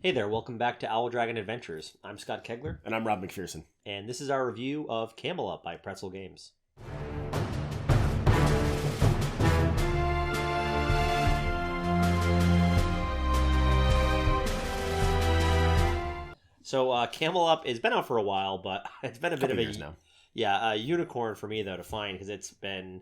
Hey there, welcome back to OwlDragon Adventures. I'm Scott Kegler, And I'm Rob McPherson. and this is our review of Camel by Pretzel Games. So, Camel has been out for a while, but it's been a bit of a years now. a unicorn for me though to find because it's been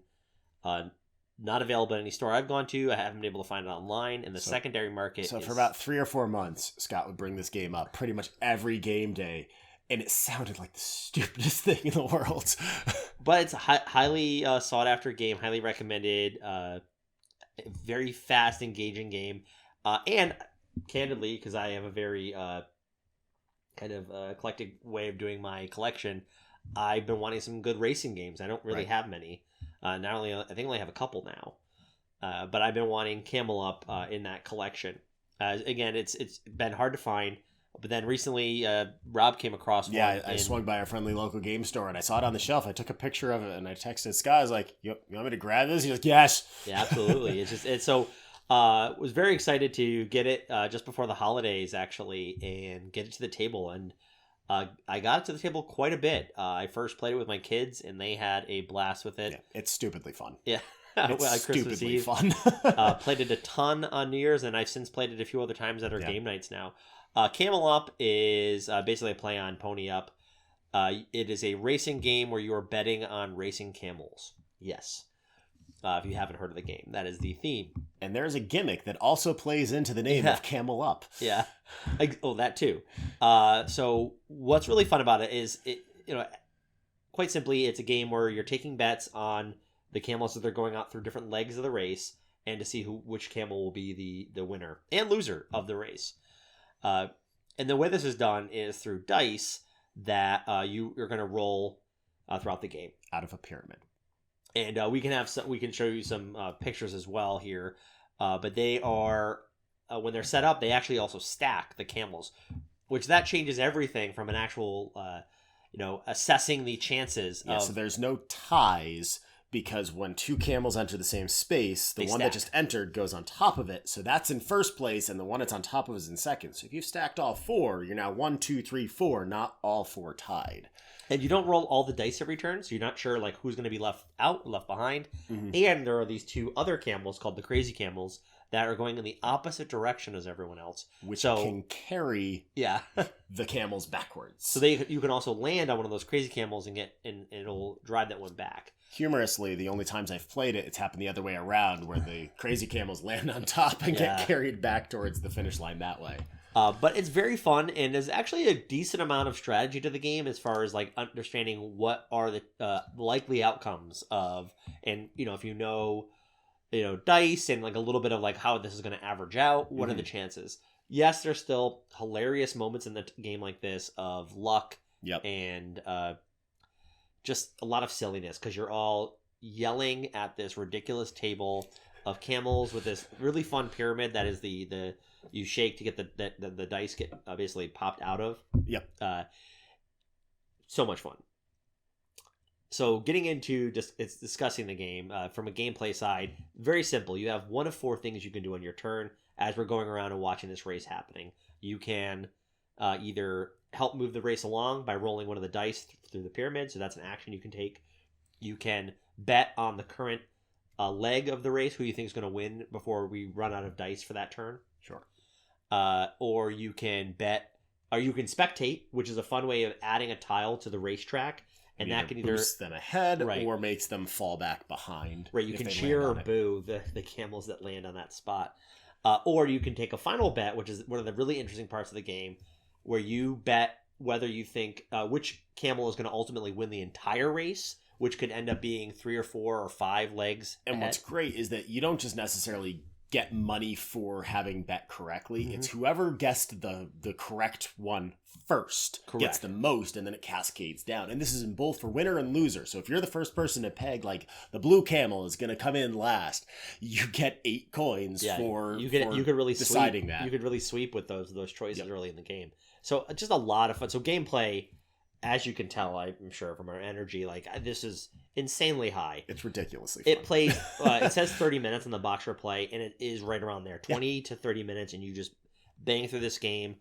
not available at any store I've gone to. I haven't been able to find it online in the secondary market. So for about 3 or 4 months, Scott would bring this game up pretty much every game day, and it sounded like the stupidest thing in the world. But it's a highly sought after game, highly recommended, very fast, engaging game, and candidly, because I have a very kind of eclectic way of doing my collection, I've been wanting some good racing games. I don't really have many. I think I only have a couple now, but I've been wanting Camel in that collection. Again, it's been hard to find. But then recently, Rob came across one. Yeah, I swung by our friendly local game store, and I saw it on the shelf. I took a picture of it, and I texted Scott. I was like, you want me to grab this? He was like, yes. Yeah, absolutely. Was very excited to get it just before the holidays, actually, and get it to the table. And I got it to the table quite a bit. I first played it with my kids, and they had a blast with it. Yeah, it's stupidly fun. Yeah. It's stupidly fun. Played it a ton on New Year's, and I've since played it a few other times at our game nights now. Camel Up is basically a play on Pony Up. It is a racing game where you are betting on racing camels. Yes. If you haven't heard of the game, that is the theme. And there's a gimmick that also plays into the name of Camel Up. Yeah. That too. So what's really fun about it is, quite simply, it's a game where you're taking bets on the camels that they're going out through different legs of the race, and to see which camel will be the winner and loser of the race. And the way this is done is through dice that you're going to roll throughout the game out of a pyramid. And we can show you some pictures as well here. But they are when they're set up, they actually also stack the camels, which that changes everything from an actual assessing the chances. So there's no ties. Because when 2 camels enter the same space, the one that just entered goes on top of it. So that's in first place, and the one that's on top of it is in second. So if you've stacked all 4, you're now 1, 2, 3, 4, not all 4 tied. And you don't roll all the dice every turn, so you're not sure who's going to be left behind. Mm-hmm. And there are these 2 other camels called the crazy camels that are going in the opposite direction as everyone else, which can carry the camels backwards. So you can also land on one of those crazy camels and it'll drive that one back. Humorously, the only times I've played it, it's happened the other way around, where the crazy camels land on top and get carried back towards the finish line that way. But it's very fun, and there's actually a decent amount of strategy to the game as far as understanding what are the likely outcomes of, and if you know dice and a little bit of how this is going to average out, what are the chances? Yes, there's still hilarious moments in the game like this of luck and just a lot of silliness because you're all yelling at this ridiculous table of camels with this really fun pyramid that is the you shake to get the dice get basically popped out of. So much fun. So getting into it's discussing the game from a gameplay side, very simple. You have one of 4 things you can do on your turn as we're going around and watching this race happening. You can either help move the race along by rolling one of the dice through the pyramid, so that's an action you can take. You can bet on the current leg of the race, who you think is going to win before we run out of dice for that turn. Sure. Or you can spectate, which is a fun way of adding a tile to the racetrack. And that can either boost them ahead or makes them fall back behind. Right, you can cheer or boo the camels that land on that spot. Or you can take a final bet, which is one of the really interesting parts of the game, where you bet whether you think which camel is going to ultimately win the entire race, which could end up being 3 or 4 or 5 legs And ahead. What's great is that you don't just necessarily get money for having bet correctly. Mm-hmm. It's whoever guessed the correct one first gets the most, and then it cascades down. And this is in both for winner and loser. So if you're the first person to peg the blue camel is going to come in last, you get 8 coins for you could really deciding sweep, that. You could really sweep with those choices early in the game. So just a lot of fun. So gameplay, as you can tell, I'm sure from our energy, this is insanely high. It's ridiculously fun. It plays, it says 30 minutes on the box for play, and it is right around there, 20 to 30 minutes, and you just bang through this game.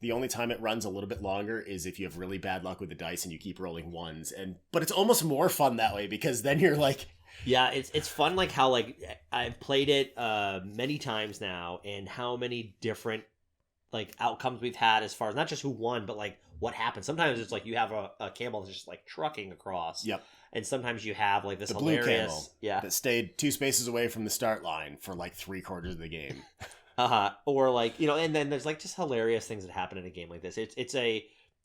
The only time it runs a little bit longer is if you have really bad luck with the dice and you keep rolling ones. But it's almost more fun that way because then you're like... Yeah, it's fun like how like I've played it many times now and how many different like outcomes we've had as far as not just who won, but like what happened. Sometimes it's like you have a camel that's just like trucking across. Yep. And sometimes you have like this the hilarious... blue camel yeah. that stayed 2 spaces away from the start line for like 3/4 of the game. Or like, you know, and then there's like just hilarious things that happen in a game like this. It's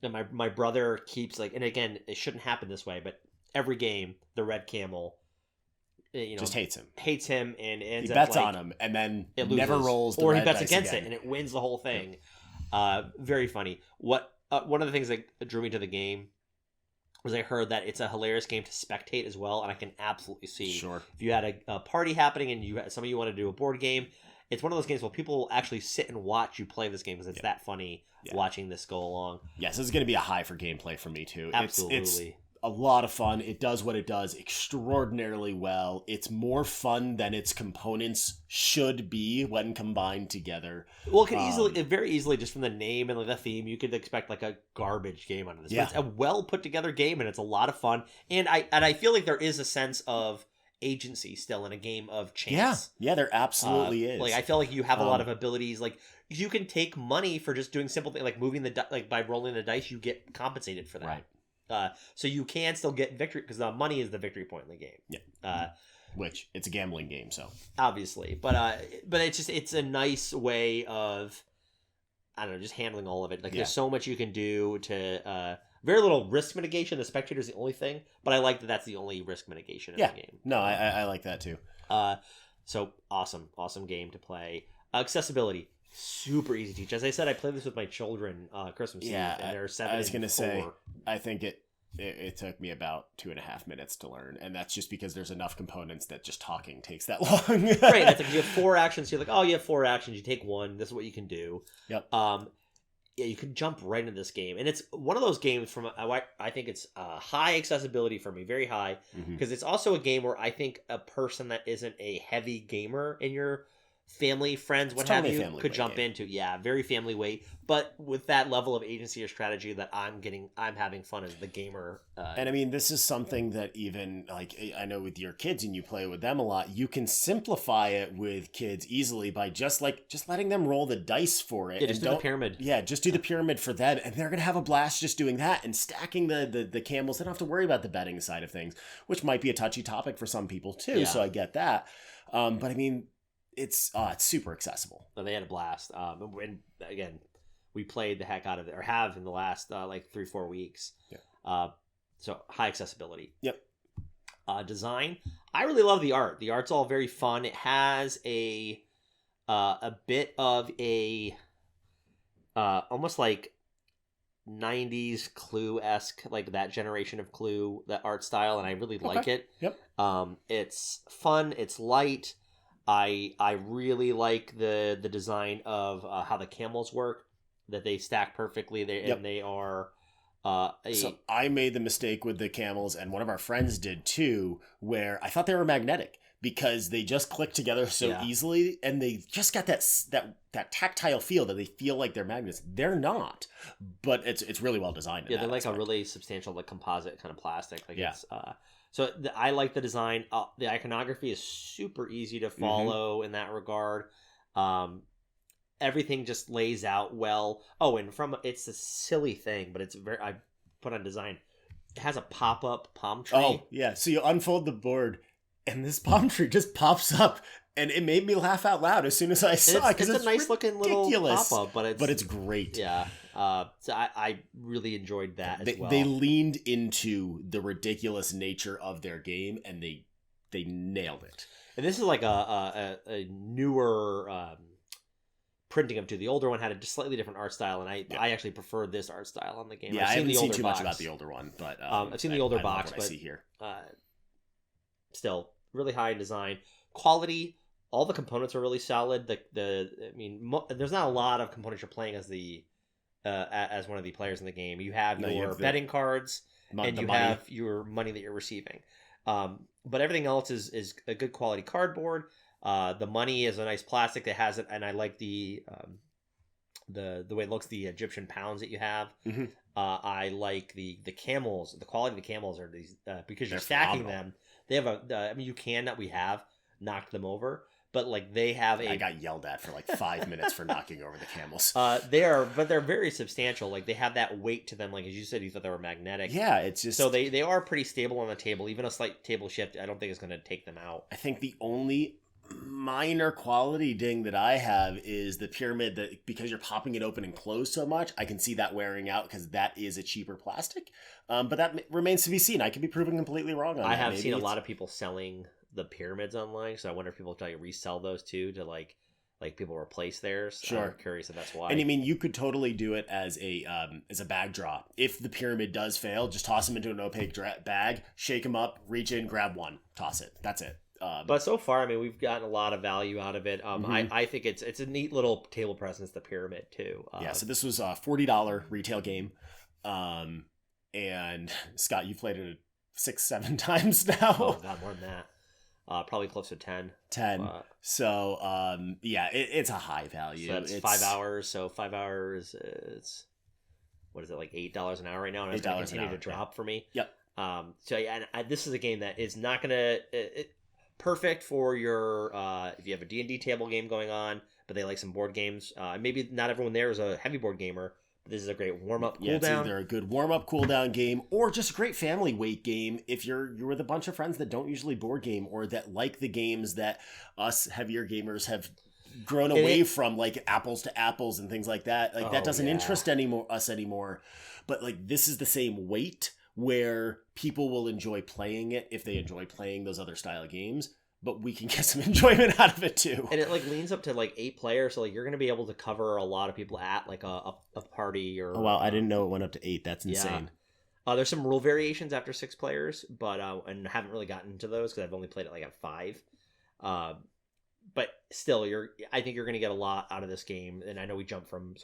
my brother keeps like, and again, it shouldn't happen this way, but every game, the red camel, you know, just hates him and ends he up bets like, on him and then it never loses, rolls the or red he bets dice against again. it and it wins the whole thing. Very funny. One of the things that drew me to the game was I heard that it's a hilarious game to spectate as well, and I can absolutely see Sure. if you had a party happening and some of you want to do a board game. It's one of those games where people will actually sit and watch you play this game because it's that funny watching this go along. Yes, this is going to be a high for gameplay for me too. Absolutely. It's a lot of fun. It does what it does extraordinarily well. It's more fun than its components should be when combined together. Well, it can very easily, just from the name and like the theme, you could expect like a garbage game out of this. Yeah. But it's a well put together game and it's a lot of fun. And I feel like there is a sense of agency still in a game of chance. Yeah, there absolutely is. Like I feel like you have a lot of abilities. Like you can take money for just doing simple things like moving like by rolling the dice, you get compensated for that. Right. So you can still get victory because the money is the victory point in the game. Yeah. Which it's a gambling game, so obviously, but it's a nice way of, I don't know, just handling all of it. Like there's so much you can do to very little risk mitigation. The spectator's the only thing, but I like that that's the only risk mitigation in the game. No, I like that too. So awesome game to play. Accessibility, super easy to teach. As I said, I played this with my children Christmas Eve, and they're 7 I was going to say, I think it took me about 2.5 minutes to learn, and that's just because there's enough components that just talking takes that long. Right, it's like you have 4 actions. You're like, oh, you have 4 actions. You take one. This is what you can do. Yep. Yeah, you can jump right into this game, and it's one of those games from I think it's high accessibility for me, very high, because it's also a game where I think a person that isn't a heavy gamer in your family, friends, what have you, could jump into. Yeah, very family weight, but with that level of agency or strategy that I'm having fun as the gamer. And I mean, this is something that even like I know with your kids and you play with them a lot, you can simplify it with kids easily by just letting them roll the dice for it. Yeah, just do the pyramid. Yeah, just do the pyramid for them, and they're gonna have a blast just doing that and stacking the camels. They don't have to worry about the betting side of things, which might be a touchy topic for some people too. Yeah. So I get that, but I mean, it's super accessible. So they had a blast. And again, we played the heck out of it, or have in the last like 3-4 weeks. Yeah. So high accessibility. Yep. Design. I really love the art. The art's all very fun. It has a bit of a almost like 90s Clue-esque, like that generation of Clue, that art style, and I really like it. Yep. It's fun. It's light. I really like the design of how the camels work, that they stack perfectly. And they are So I made the mistake with the camels, and one of our friends did too, where I thought they were magnetic because they just click together so easily, and they just got that tactile feel that they feel like they're magnets. They're not, but it's really well designed. Yeah, they're like a really substantial like composite kind of plastic. Like it's I like the design. The iconography is super easy to follow in that regard. Everything just lays out well. Oh, and it's a silly thing, but it's I put on design. It has a pop-up palm tree. Oh, yeah. So you unfold the board, and this palm tree just pops up, and it made me laugh out loud as soon as I saw it. It's a nice looking little pop-up, but it's great. Yeah. So I really enjoyed that as well. They leaned into the ridiculous nature of their game, and they nailed it. And this is like a newer printing of two. The older one had a just slightly different art style, and I actually prefer this art style on the game. Yeah, I haven't seen too much about the older one, but I've seen the older box. But I see here. Still really high in design quality. All the components are really solid. There's not a lot of components you're playing as as one of the players in the game. You have your betting cards, and you have your money that you're receiving. But everything else is a good quality cardboard. The money is a nice plastic that has it, and I like the the way it looks, the Egyptian pounds that you have. Mm-hmm. I like the camels. The quality of the camels are these because you're They're stacking phenomenal. them. They have you can that we have knocked them over, but like they have I got yelled at for like 5 minutes for knocking over the camels. they're very substantial. Like they have that weight to them. Like as you said, you thought they were magnetic. Yeah, it's just so they are pretty stable on the table. Even a slight table shift, I don't think is going to take them out. I think the only minor quality ding that I have is the pyramid, that because you're popping it open and closed so much, I can see that wearing out because that is a cheaper plastic. But that remains to be seen. I could be proven completely wrong on that. I have seen a lot of people selling the pyramids online, so I wonder if people try to resell those too to like people replace theirs. Sure. I'm curious if that's why. And I mean, you could totally do it as a bag draw. If the pyramid does fail, just toss them into an opaque bag, shake them up, reach in, grab one, toss it. That's it. But so far, I mean, we've gotten a lot of value out of it. I think it's a neat little table presence, the pyramid too. Yeah, so this was a $40 retail game. And Scott, you played it 6-7 times now. Oh god, more than that. Probably close to 10. 10. So, yeah, it's a high value. So that's 5 hours. So 5 hours, it's, what is it, like $8 an hour right now? And it's going to continue to drop for me. Yep. So yeah, and this is a game that is not going to... perfect for your if you have a D&D table game going on, but they like some board games. Maybe not everyone there is a heavy board gamer, but this is a great warm-up, cool-down. It's either a good warm-up, cool-down game, or just a great family weight game if you're with a bunch of friends that don't usually board game, or that like the games that us heavier gamers have grown away from, like Apples to Apples and things like that. Like that doesn't interest us anymore. But like this is the same weight, where people will enjoy playing it if they enjoy playing those other style games, but we can get some enjoyment out of it too. And it like leans up to like 8 players, so like you're going to be able to cover a lot of people at like a party or... Oh wow, I didn't know it went up to 8. That's insane. Yeah. There's some rule variations after 6 players, but and I haven't really gotten into those because I've only played it like at 5. But still, I think you're going to get a lot out of this game. And I know we jumped from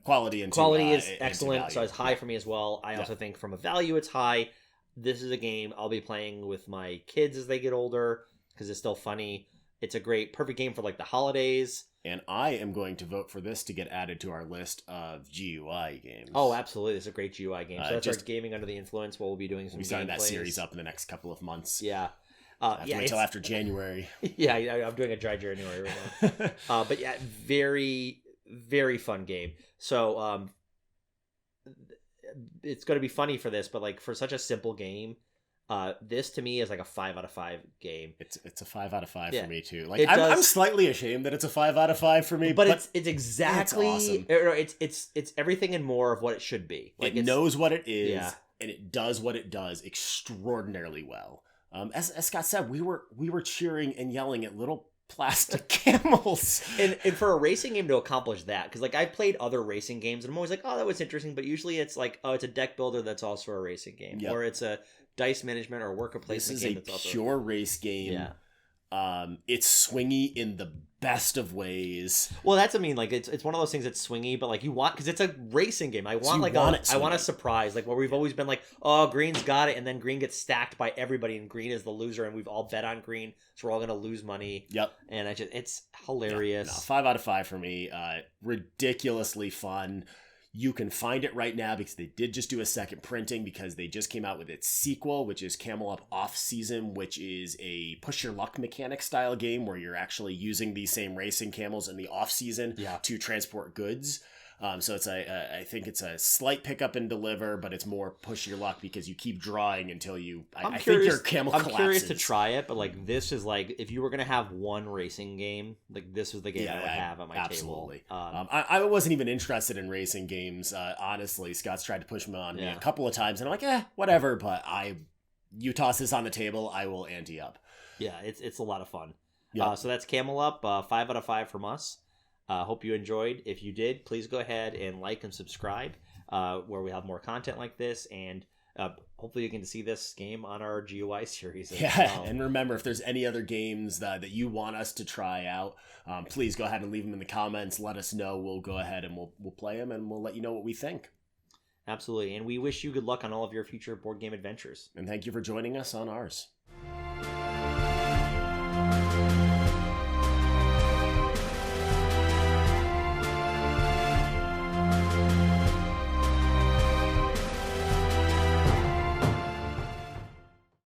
quality is excellent, so it's high for me as well. I also think from a value, it's high. This is a game I'll be playing with my kids as they get older because it's still funny. It's a perfect game for like the holidays. And I am going to vote for this to get added to our list of GUI games. Oh, absolutely. It's a great GUI game. So that's our Gaming Under the Influence. We'll be doing some gameplays. We started that series up in the next couple of months. Yeah. Wait until after January. Yeah, I'm doing a dry January right now. But yeah, very, very fun game. So it's going to be funny for this, but like for such a simple game, this to me is like a 5 out of 5 game. It's a 5 out of 5 for me too. Like I'm slightly ashamed that it's a 5 out of 5 for me, but it's exactly awesome. It's everything and more of what it should be. Like it knows what it is, and it does what it does extraordinarily well. As Scott said, we were cheering and yelling at little plastic camels. And for a racing game to accomplish that, because like I've played other racing games and I'm always like, oh, that was interesting, but usually it's like, oh, it's a deck builder that's also a racing game, or it's a dice management or worker placement game. This is a pure race game. Yeah. It's swingy in the best of ways. Well, that's like it's one of those things that's swingy, but like you want, because it's a racing game. I want I want a surprise, like where we've always been like, oh, green's got it, and then green gets stacked by everybody, and green is the loser, and we've all bet on green, so we're all gonna lose money. Yep. And it's hilarious. Yeah, no, 5 out of 5 for me. Ridiculously fun. You can find it right now because they did just do a second printing because they just came out with its sequel, which is Camel Up Off Season, which is a push your luck mechanic style game where you're actually using these same racing camels in the off season to transport goods. So it's I think it's a slight pick up and deliver, but it's more push your luck because you keep drawing until you. I think your camel collapses. I'm curious to try it, but like this is like if you were gonna have one racing game, like this was the game I would have at my table. I wasn't even interested in racing games. Honestly, Scott's tried to push me on me a couple of times, and I'm like, whatever. But you toss this on the table, I will ante up. Yeah, it's a lot of fun. Yep. So that's Camel Up, 5 out of 5 from us. Hope you enjoyed. If you did, please go ahead and like and subscribe, where we have more content like this, and hopefully you can see this game on our GUI series as well. And remember, if there's any other games that you want us to try out, please go ahead and leave them in the comments. Let us know. We'll go ahead and we'll play them, and we'll let you know what we think. Absolutely, and we wish you good luck on all of your future board game adventures. And thank you for joining us on ours.